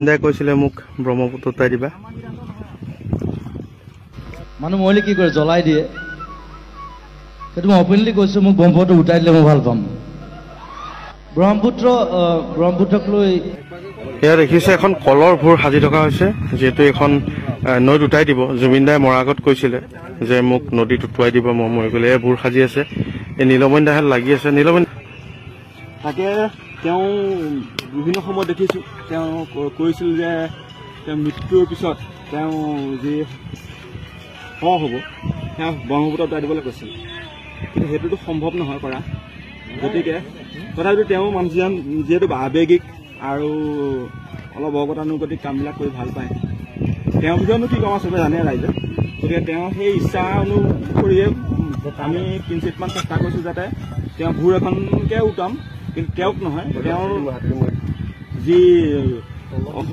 দে কৈছিলে মোক ব্ৰহ্মপুত্ৰ উটাই দিবা মানুহ মৰিলে কি কৰে জ্বলাই দিয়ে সেইটো মই অপেনলি কৈছো মোক ব্ৰহ্মপুত্ৰ উটাই দিলে মই ভাল পাম ব্ৰহ্মপুত্ৰক লৈ এয়া দেখিছে এখন কলৰ ভূৰ সাজি থকা হৈছে যেহেতু এখন নৈত উটাই দিব জুবিন দাই মৰাৰ আগত কৈছিলে যে মোক নদীত উটুৱাই দিব মই মৰি গ'লে এই ভূৰ সাজি আছে এই নীলমণি দাহেল লাগি আছে নীলমণি তাকে তেওঁ বিভিন্ন সময়ত দেখিছো তেওঁ কৈছিল যে তেওঁ মৃত্যুৰ পিছত তেওঁ যি হ'ব তেওঁ ব্ৰহ্মপুত্ৰত উটাই দিবলৈ কৈছিল কিন্তু সেইটোতো সম্ভৱ নহয় কৰা গতিকে তথাপিতো তেওঁ মানুহজন যিহেতু আৱেগিক আৰু অলপ অগতানুগতিক কামবিলাক কৰি ভাল পায় তেওঁৰ বিষয়েনো কি ক'ম চবে জানে ৰাইজে গতিকে তেওঁ সেই ইচ্ছা অনুসৰিয়ে আমি কিঞ্চিতমান চেষ্টা কৰিছোঁ যাতে তেওঁ ভূৰ এখনকে উটাম কিন্তু তেওঁক নহয় তেওঁৰ যি